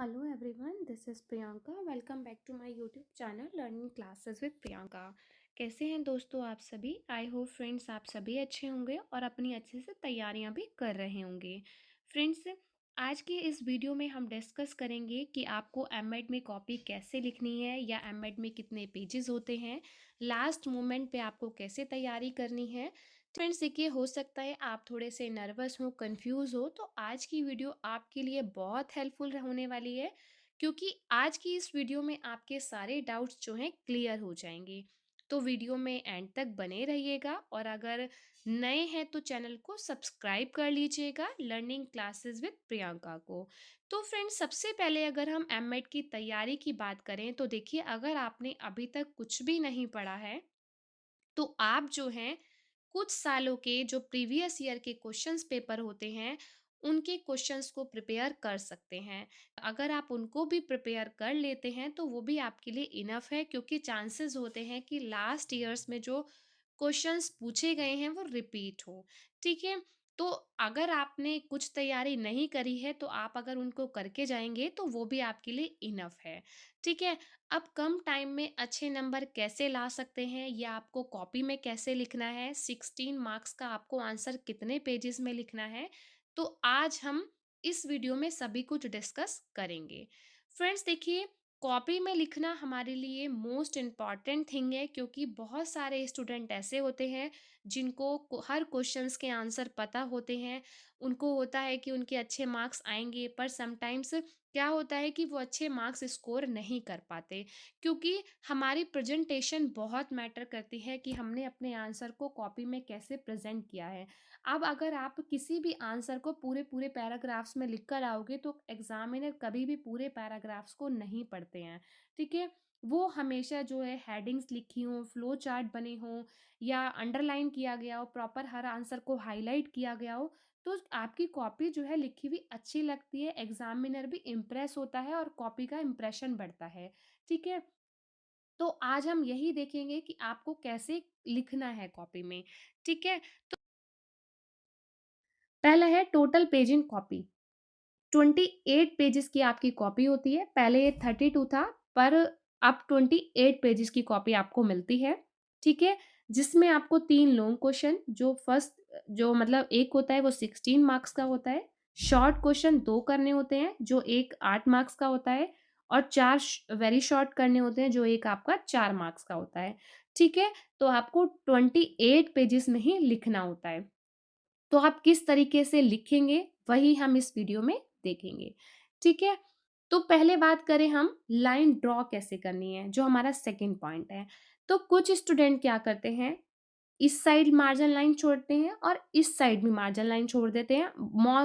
Hello everyone, this is Priyanka. Welcome back to my YouTube channel Learning Classes with Priyanka. कैसे हैं दोस्तों आप सभी? आई होप फ्रेंड्स आप सभी अच्छे होंगे और अपनी अच्छे से तैयारियां भी कर रहे होंगे। फ्रेंड्स, आज के इस वीडियो में हम डिस्कस करेंगे कि आपको एमएड में कॉपी कैसे लिखनी है या एमएड में कितने पेजेस होते हैं, लास्ट मोमेंट पे आपको कैसे तैयारी करनी है। फ्रेंड्स देखिए, हो सकता है आप थोड़े से नर्वस हो, कंफ्यूज हो, तो आज की वीडियो आपके लिए बहुत हेल्पफुल होने वाली है, क्योंकि आज की इस वीडियो में आपके सारे डाउट्स जो हैं क्लियर हो जाएंगे। तो वीडियो में एंड तक बने रहिएगा और अगर नए हैं तो चैनल को सब्सक्राइब कर लीजिएगा लर्निंग क्लासेस विद प्रियंका को। तो फ्रेंड्स, सबसे पहले अगर हम एमएड की तैयारी की बात करें तो देखिए, अगर आपने अभी तक कुछ भी नहीं पढ़ा है तो आप जो हैं कुछ सालों के जो प्रीवियस ईयर के क्वेश्चंस पेपर होते हैं उनके क्वेश्चंस को प्रिपेयर कर सकते हैं। अगर आप उनको भी प्रिपेयर कर लेते हैं तो वो भी आपके लिए इनफ है, क्योंकि चांसेस होते हैं कि लास्ट ईयर्स में जो क्वेश्चंस पूछे गए हैं वो रिपीट हो। ठीक है, तो अगर आपने कुछ तैयारी नहीं करी है तो आप अगर उनको करके जाएंगे तो वो भी आपके लिए इनफ है। ठीक है, अब कम टाइम में अच्छे नंबर कैसे ला सकते हैं या आपको कॉपी में कैसे लिखना है, 16 मार्क्स का आपको आंसर कितने पेजेस में लिखना है, तो आज हम इस वीडियो में सभी कुछ डिस्कस करेंगे। फ्रेंड्स देखिए, कॉपी में लिखना हमारे लिए मोस्ट इम्पॉर्टेंट थिंग है, क्योंकि बहुत सारे स्टूडेंट ऐसे होते हैं जिनको हर क्वेश्चंस के आंसर पता होते हैं। उनको होता है कि उनके अच्छे मार्क्स आएंगे, पर समटाइम्स क्या होता है कि वो अच्छे मार्क्स स्कोर नहीं कर पाते, क्योंकि हमारी प्रेजेंटेशन बहुत मैटर करती है कि हमने अपने आंसर को कॉपी में कैसे प्रेजेंट किया है। अब अगर आप किसी भी आंसर को पूरे पूरे पैराग्राफ्स में लिख कर आओगे तो एग्जामिनर कभी भी पूरे पैराग्राफ्स को नहीं पढ़ते हैं। ठीक है, वो हमेशा जो है हेडिंग्स लिखी हों, फ्लो चार्ट बने हों या अंडरलाइन किया गया हो, प्रॉपर हर आंसर को हाईलाइट किया गया हो, तो आपकी कॉपी जो है लिखी हुई अच्छी लगती है, एग्जामिनर भी इम्प्रेस होता है और कॉपी का इम्प्रेशन बढ़ता है। ठीक है, तो आज हम यही देखेंगे कि आपको कैसे लिखना है कॉपी में। ठीक है, पहला है total page in copy. 28 pages की आपकी कॉपी होती है। पहले ये 32 था, पर अब 28 पेजेस की कॉपी आपको मिलती है। ठीक है, जिसमें आपको 3 लॉन्ग क्वेश्चन, जो फर्स्ट जो मतलब एक होता है वो 16 मार्क्स का होता है, शॉर्ट क्वेश्चन 2 करने होते हैं जो एक 8 मार्क्स का होता है, और 4 वेरी शॉर्ट करने होते हैं जो एक आपका 4 मार्क्स का होता है। ठीक है, तो आपको 28 पेजेस में ही लिखना होता है। तो आप किस तरीके से लिखेंगे वही हम इस वीडियो में देखेंगे। ठीक है, तो पहले बात करें हम लाइन ड्रॉ कैसे करनी है, जो हमारा सेकंड पॉइंट है। तो कुछ स्टूडेंट क्या करते हैं, इस साइड मार्जिन लाइन छोड़ते हैं और इस साइड भी मार्जिन लाइन छोड़ देते हैं।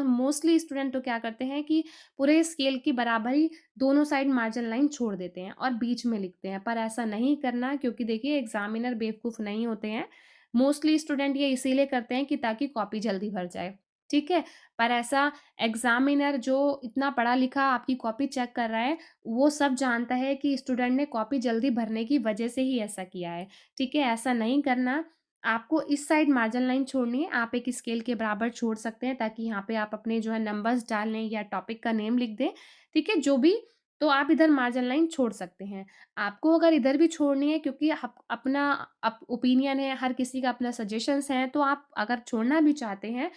मोस्टली स्टूडेंट तो क्या करते हैं कि पूरे स्केल की बराबर ही दोनों साइड मार्जिन लाइन छोड़ देते हैं और बीच में लिखते हैं, पर ऐसा नहीं करना, क्योंकि देखिए एग्जामिनर बेवकूफ़ नहीं होते हैं। मोस्टली स्टूडेंट ये इसीलिए करते हैं कि ताकि कॉपी जल्दी भर जाए। ठीक है, पर ऐसा एग्जामिनर जो इतना पढ़ा लिखा आपकी कॉपी चेक कर रहा है, वो सब जानता है कि स्टूडेंट ने कॉपी जल्दी भरने की वजह से ही ऐसा किया है। ठीक है, ऐसा नहीं करना। आपको इस साइड मार्जिन लाइन छोड़नी है, आप एक स्केल के बराबर छोड़ सकते हैं ताकि यहाँ पे आप अपने जो है नंबर्स डाल लें या टॉपिक का नेम लिख दें। ठीक है, जो भी, तो आप इधर मार्जिन लाइन छोड़ सकते हैं। आपको अगर इधर भी छोड़नी है, क्योंकि अपना ओपिनियन है, हर किसी का अपना सजेशंस हैं, तो आप अगर छोड़ना भी चाहते हैं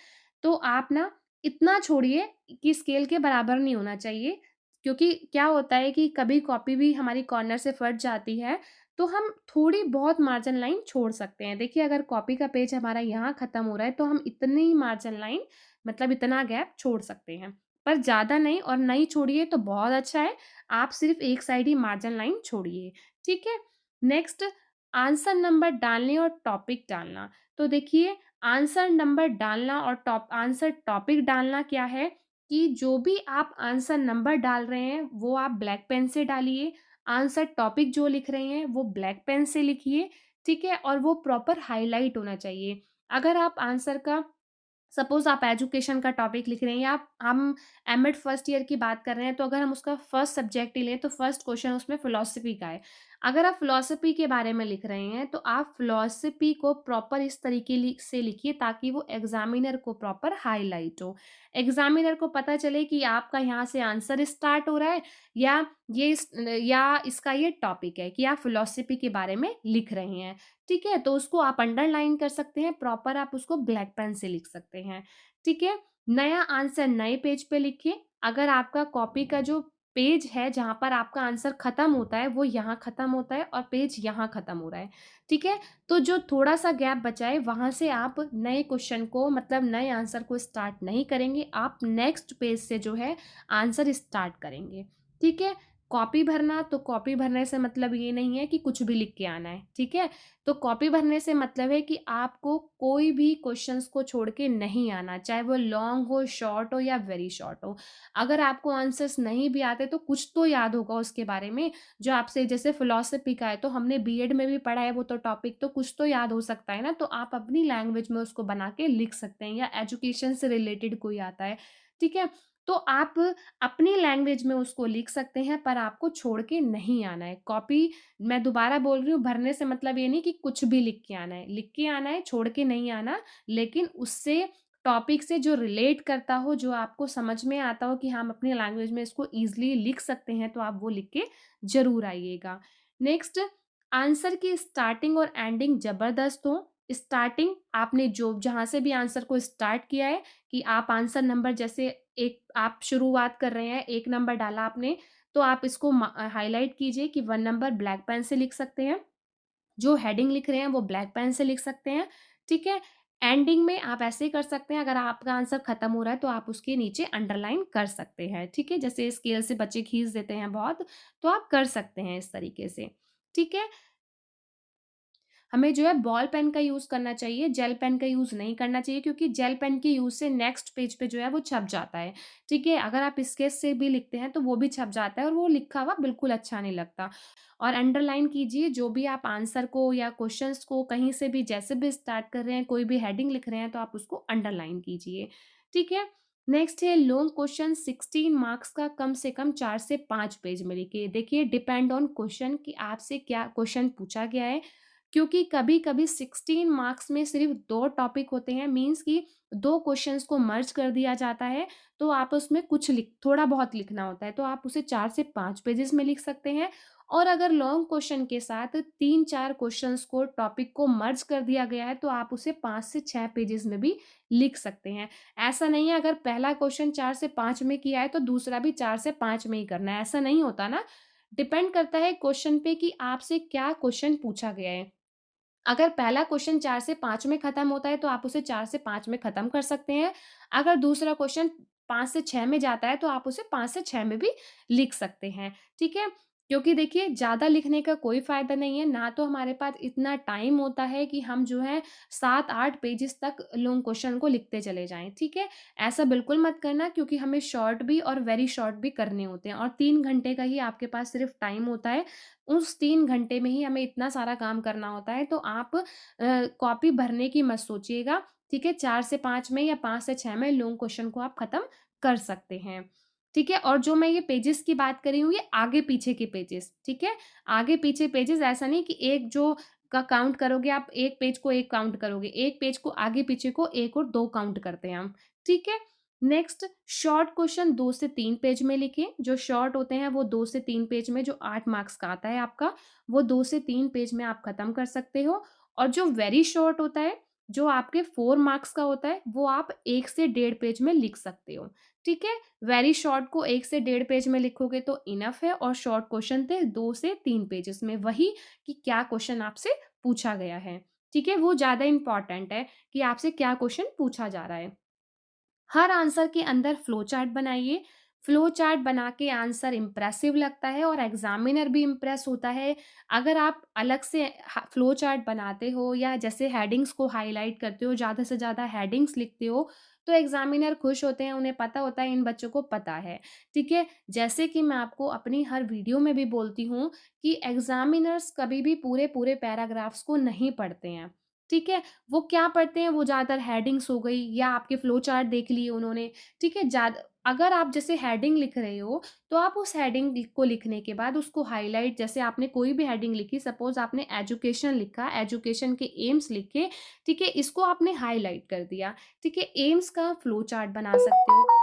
तो आप ना इतना छोड़िए कि स्केल के बराबर नहीं होना चाहिए, क्योंकि क्या होता है कि कभी कॉपी भी हमारी कॉर्नर से फट जाती है, तो हम थोड़ी बहुत मार्जिन लाइन छोड़ सकते हैं। देखिए, अगर कॉपी का पेज हमारा यहाँ खत्म हो रहा है तो हम इतनी मार्जिन लाइन, मतलब इतना गैप छोड़ सकते हैं, पर ज़्यादा नहीं, और नहीं छोड़िए तो बहुत अच्छा है। आप सिर्फ एक साइड ही मार्जिन लाइन छोड़िए। ठीक है, नेक्स्ट, आंसर नंबर डालने और टॉपिक डालना। तो देखिए, आंसर नंबर डालना और आंसर टॉपिक डालना क्या है कि जो भी आप आंसर नंबर डाल रहे हैं वो आप ब्लैक पेन से डालिए, आंसर टॉपिक जो लिख रहे हैं वो ब्लैक पेन से लिखिए। ठीक है, और वो प्रॉपर हाईलाइट होना चाहिए। अगर आप आंसर का सपोज़ आप एजुकेशन का टॉपिक लिख रहे हैं या हम एम.एड फर्स्ट ईयर की बात कर रहे हैं, तो अगर हम उसका फर्स्ट सब्जेक्ट ही लें, तो फर्स्ट क्वेश्चन उसमें फिलॉसफी का है। अगर आप फिलॉसफी के बारे में लिख रहे हैं, तो आप फिलॉसफी को प्रॉपर इस तरीके से लिखिए ताकि वो एग्ज़ामिनर को प्रॉपर हाइलाइट हो। एग्ज़ामिनर को पता चले कि आपका यहाँ से आंसर स्टार्ट हो रहा है या या इसका ये टॉपिक है कि आप फिलॉसफी के बारे में लिख रहे हैं। ठीक है? तो उसको आप अंडरलाइन कर सकते हैं, प्रॉपर आप उसको ब्लैक पेन से लिख सकते हैं, ठीक है? नया आंसर नए पेज पे लिखिए। अगर आपका कॉपी का जो पेज है, जहाँ पर आपका आंसर खत्म होता है, वो यहाँ खत्म होता है और पेज यहाँ खत्म हो रहा है, ठीक है? तो जो थोड़ा-सा गैप बचा है, वहाँ से आप नए क्वेश्चन को मतलब नए आंसर को स्टार्ट नहीं करेंगे, आप नेक्स्ट पेज से जो है आंसर स्टार्ट करेंगे, ठीक है? कॉपी भरना, तो कॉपी भरने से मतलब ये नहीं है कि कुछ भी लिख के आना है, ठीक है? तो कॉपी भरने से मतलब है कि आपको कोई भी क्वेश्चंस को छोड़ के नहीं आना, चाहे वो लॉन्ग हो, शॉर्ट हो या वेरी शॉर्ट हो। अगर आपको आंसर्स नहीं भी आते तो कुछ तो याद होगा उसके बारे में, जो आपसे जैसे फिलॉसफी का है तो हमने बीएड में भी पढ़ा है वो तो टॉपिक, तो कुछ तो याद हो सकता है ना, तो आप अपनी लैंग्वेज में उसको बना के लिख सकते हैं या एजुकेशन से रिलेटेड कोई आता है, ठीक है? तो आप अपनी लैंग्वेज में उसको लिख सकते हैं पर आपको छोड़ के नहीं आना है। कॉपी मैं दोबारा बोल रही हूँ, भरने से मतलब ये नहीं कि कुछ भी लिख के आना है, छोड़ के नहीं आना, लेकिन उससे टॉपिक से जो रिलेट करता हो, जो आपको समझ में आता हो कि हम अपनी लैंग्वेज में इसको ईज़िली लिख सकते हैं, तो आप वो लिख के ज़रूर आइएगा। नेक्स्ट, आंसर की स्टार्टिंग और एंडिंग ज़बरदस्त हो। स्टार्टिंग आपने जो जहाँ से भी आंसर को स्टार्ट किया है कि आप आंसर नंबर जैसे एक आप शुरुआत कर रहे हैं, 1 नंबर डाला आपने, तो आप इसको हाइलाइट कीजिए कि 1 नंबर ब्लैक पेन से लिख सकते हैं। जो हेडिंग लिख रहे हैं वो ब्लैक पेन से लिख सकते हैं, ठीक है? एंडिंग में आप ऐसे ही कर सकते हैं, अगर आपका आंसर खत्म हो रहा है तो आप उसके नीचे अंडरलाइन कर सकते हैं, ठीक है? जैसे स्केल से बच्चे खींच देते हैं बहुत, तो आप कर सकते हैं इस तरीके से, ठीक है? हमें जो है बॉल पेन का यूज़ करना चाहिए, जेल पेन का यूज़ नहीं करना चाहिए क्योंकि जेल पेन के यूज़ से नेक्स्ट पेज पे जो है वो छप जाता है, ठीक है? अगर आप स्केच से भी लिखते हैं तो वो भी छप जाता है और वो लिखा हुआ बिल्कुल अच्छा नहीं लगता। और अंडरलाइन कीजिए जो भी आप आंसर को या क्वेश्चन्स को कहीं से भी जैसे भी स्टार्ट कर रहे हैं, कोई भी हेडिंग लिख रहे हैं तो आप उसको अंडरलाइन कीजिए, ठीक है? नेक्स्ट है लॉन्ग क्वेश्चन 16 मार्क्स का कम से कम 4 से 5 पेज में लिखिए। देखिए डिपेंड ऑन क्वेश्चन कि आपसे क्या क्वेश्चन पूछा गया है क्योंकि कभी-कभी 16 मार्क्स में सिर्फ़ 2 टॉपिक होते हैं मीन्स कि 2 क्वेश्चन्स को मर्ज कर दिया जाता है, तो आप उसमें कुछ लिख थोड़ा बहुत लिखना होता है, तो आप उसे 4 से 5 पेजेज़ में लिख सकते हैं और अगर लॉन्ग क्वेश्चन के साथ 3-4 क्वेश्चन्स को टॉपिक को मर्ज कर दिया गया है, तो आप उसे 5 से 6 पेजेज़ में भी लिख सकते हैं। ऐसा नहीं है अगर पहला क्वेश्चन 4 से 5 में किया है, तो दूसरा भी 4 से 5 में ही करना है, ऐसा नहीं होता ना। डिपेंड करता है क्वेश्चन पे कि आपसे क्या क्वेश्चन पूछा गया है। अगर पहला क्वेश्चन 4 से 5 में खत्म होता है, तो आप उसे 4 से 5 में खत्म कर सकते हैं। अगर दूसरा क्वेश्चन 5 से 6 में जाता है, तो आप उसे 5 से 6 में भी लिख सकते हैं, ठीक है? क्योंकि देखिए ज़्यादा लिखने का कोई फ़ायदा नहीं है, ना तो हमारे पास इतना टाइम होता है कि हम जो है 7-8 पेजेज़ तक लॉन्ग क्वेश्चन को लिखते चले जाएँ, ठीक है? ऐसा बिल्कुल मत करना क्योंकि हमें शॉर्ट भी और वेरी शॉर्ट भी करने होते हैं और 3 घंटे का ही आपके पास सिर्फ़ टाइम होता है उस 3 घंटे में ही हमें इतना सारा काम करना होता है, तो आप कॉपी भरने की मत सोचिएगा, ठीक है? 4 से 5 में या 5 से 6 में लॉन्ग क्वेश्चन को आप खत्म कर सकते हैं, ठीक है? और जो मैं ये पेजेज़ की बात कर रही हूँ, ये आगे-पीछे के पेजेज़, ठीक है? आगे-पीछे पेजेज़ ऐसा नहीं कि एक जो का काउंट करोगे आप, एक पेज को 1 काउंट करोगे, एक पेज को आगे-पीछे को 1 और 2 काउंट करते हैं हम, ठीक है? नेक्स्ट शॉर्ट क्वेश्चन 2 से 3 पेज में लिखें, जो शॉर्ट होते हैं वो 2 से 3 पेज में जो 8 मार्क्स का आता है आपका, वो 2 से 3 पेज में आप खत्म कर सकते हो और जो वेरी शॉर्ट होता है, जो आपके 4 मार्क्स का होता है, वो आप 1 से डेढ़ पेज में लिख सकते हो, ठीक है? वेरी शॉर्ट को 1 से डेढ़ पेज में लिखोगे तो इनफ है और शॉर्ट क्वेश्चन थे 2 से 3 पेजेज़ में, वही कि क्या क्वेश्चन आपसे पूछा गया है, ठीक है? वो ज़्यादा इम्पोर्टेंट है कि आपसे क्या क्वेश्चन पूछा जा रहा है। हर आंसर के अंदर फ्लो चार्ट बनाइए। फ्लो चार्ट बना के आंसर इम्प्रेसिव लगता है और एग्ज़ामिनर भी इम्प्रेस होता है। अगर आप अलग से फ्लो चार्ट बनाते हो या जैसे हेडिंग्स को हाइलाइट करते हो, ज़्यादा से ज़्यादा हेडिंग्स लिखते हो, तो एग्ज़ामिनर खुश होते हैं, उन्हें पता होता है इन बच्चों को पता है। ठीक है? जैसे कि मैं आपको अपनी हर वीडियो में भी बोलती हूँ कि एग्ज़ामिनर्स कभी भी पूरे-पूरे पैराग्राफ्स को नहीं पढ़ते हैं। ठीक है? वो क्या पढ़ते हैं, वो ज़्यादातर हेडिंग्स हो गई या आपके फ्लो चार्ट देख लिए उन्होंने, ठीक है? अगर आप जैसे हेडिंग लिख रहे हो, तो आप उस हेडिंग को लिखने के बाद उसको हाइलाइट, जैसे आपने कोई भी हेडिंग लिखी, सपोज़ आपने एजुकेशन लिखा, एजुकेशन के एम्स लिखे, ठीक है? इसको आपने हाइलाइट कर दिया, ठीक है? एम्स का फ्लो चार्ट बना सकते हो।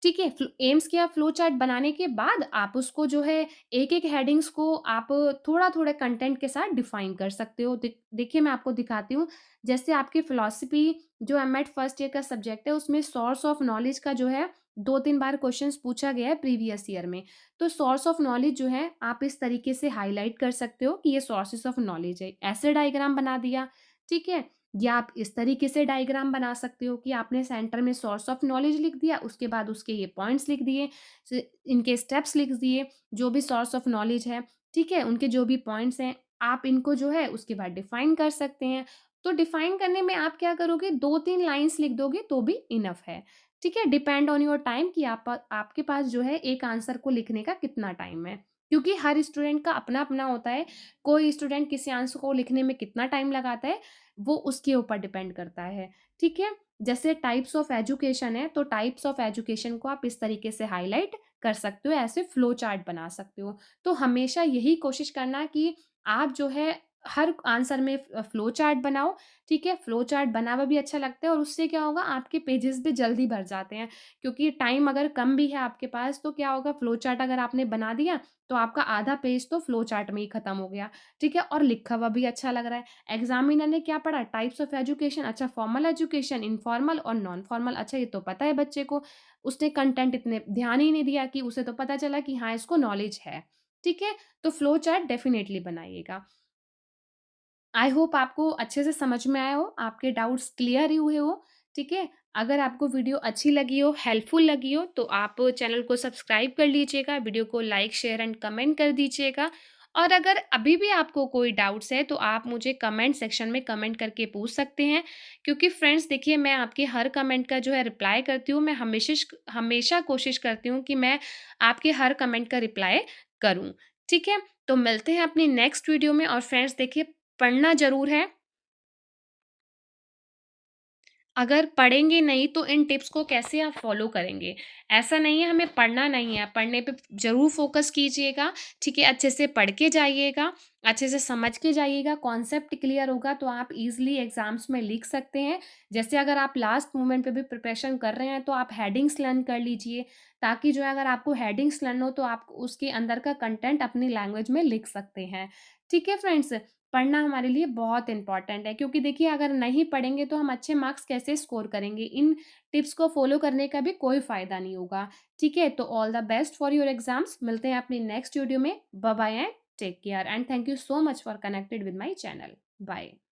ठीक है, एम्स के आप फ्लो चार्ट बनाने के बाद आप उसको जो है एक-एक हेडिंग्स को आप थोड़ा-थोड़ा कंटेंट के साथ डिफाइन कर सकते हो। देखिए मैं आपको दिखाती हूँ, जैसे आपकी फिलॉसफी जो एम.एड फर्स्ट ईयर का सब्जेक्ट है, उसमें सोर्स ऑफ नॉलेज का जो है 2-3 बार क्वेश्चन्स पूछा गया है प्रीवियस ईयर में। तो सोर्स ऑफ नॉलेज जो है आप इस तरीके से हाइलाइट कर सकते हो कि ये सोर्सेस ऑफ नॉलेज है। ऐसे डायग्राम बना दिया, ठीक है? या आप इस तरीके से डायग्राम बना सकते हो कि आपने सेंटर में सोर्स ऑफ नॉलेज लिख दिया, उसके बाद उसके ये पॉइंट्स लिख दिए, इनके स्टेप्स लिख दिए, जो भी सोर्स ऑफ नॉलेज है, ठीक है? उनके जो भी पॉइंट्स हैं, आप इनको जो है उसके बाद डिफाइन कर सकते हैं। तो डिफाइन करने में आप क्या करोगे, 2-3 लाइन्स लिख दोगे तो भी इनफ है, ठीक है? डिपेंड ऑन योर टाइम कि आपके पास जो है एक आंसर को लिखने का कितना टाइम है। क्योंकि हर स्टूडेंट का अपना-अपना होता है, कोई स्टूडेंट किसी आंसर को लिखने में कितना टाइम लगाता है, वो उसके ऊपर डिपेंड करता है, ठीक है? जैसे टाइप्स ऑफ एजुकेशन है, तो टाइप्स ऑफ एजुकेशन को आप इस तरीके से हाइलाइट कर सकते हो, ऐसे फ्लो चार्ट बना सकते हो। तो हमेशा यही कोशिश करना कि आप जो है हर आंसर में फ्लो चार्ट बनाओ, ठीक है? फ्लो चार्ट बना हुआ भी अच्छा लगता है और उससे क्या होगा, आपके पेजेज़ भी जल्दी भर जाते हैं, क्योंकि टाइम अगर कम भी है आपके पास तो क्या होगा, फ्लो चार्ट अगर आपने बना दिया, तो आपका आधा पेज तो फ्लो चार्ट में ही खत्म हो गया, ठीक है? और लिखा हुआ भी अच्छा लग रहा है। एग्ज़ामिनर ने क्या पढ़ा, टाइप्स ऑफ एजुकेशन, अच्छा फॉर्मल एजुकेशन, इनफॉर्मल और नॉन फॉर्मल, अच्छा ये तो पता है बच्चे को। उसने कंटेंट इतने ध्यान ही नहीं दिया कि उसे तो पता चला कि हाँ, इसको नॉलेज है, ठीक है? तो फ्लो चार्ट डेफ़िनिटली बनाइएगा। आई होप आपको अच्छे से समझ में आया हो, आपके डाउट्स क्लियर ही हुए हो, ठीक है? अगर आपको वीडियो अच्छी लगी हो, हेल्पफुल लगी हो, तो आप चैनल को सब्सक्राइब कर लीजिएगा, वीडियो को लाइक, शेयर एंड कमेंट कर दीजिएगा। और अगर अभी भी आपको कोई डाउट्स है, तो आप मुझे कमेंट सेक्शन में कमेंट करके पूछ सकते हैं, क्योंकि फ्रेंड्स देखिए मैं आपके हर कमेंट का जो है रिप्लाई करती हूँ, मैं हमेशा कोशिश करती हूँ कि मैं आपके हर कमेंट का रिप्लाई करूँ, ठीक है? तो मिलते हैं अपनी नेक्स्ट वीडियो में और फ्रेंड्स देखिए पढ़ना ज़रूर है। अगर पढ़ेंगे नहीं तो इन टिप्स को कैसे आप फ़ॉलो करेंगे? ऐसा नहीं है हमें पढ़ना नहीं है, पढ़ने पे ज़रूर फ़ोकस कीजिएगा, ठीक है? अच्छे से पढ़ के जाइएगा, अच्छे से समझ के जाइएगा, कॉन्सेप्ट क्लियर होगा तो आप ईज़िली एग्ज़ाम्स में लिख सकते हैं। जैसे अगर आप लास्ट मोमेंट पे भी प्रिपरेशन कर रहे हैं तो आप हेडिंग्स लर्न कर लीजिए, ताकि जो है अगर आपको हेडिंग्स लर्न हो तो आप उसके अंदर का कंटेंट अपनी लैंग्वेज में लिख सकते हैं। ठीक है फ्रेंड्स? पढ़ना हमारे लिए बहुत इम्पोर्टेंट है, क्योंकि देखिए अगर नहीं पढ़ेंगे तो हम अच्छे मार्क्स कैसे स्कोर करेंगे? इन टिप्स को फ़ॉलो करने का भी कोई फ़ायदा नहीं होगा, ठीक है? तो all the best for your exams. मिलते हैं अपनी नेक्स्ट वीडियो में। Bye bye and take care and thank you so much for connected with my channel. Bye.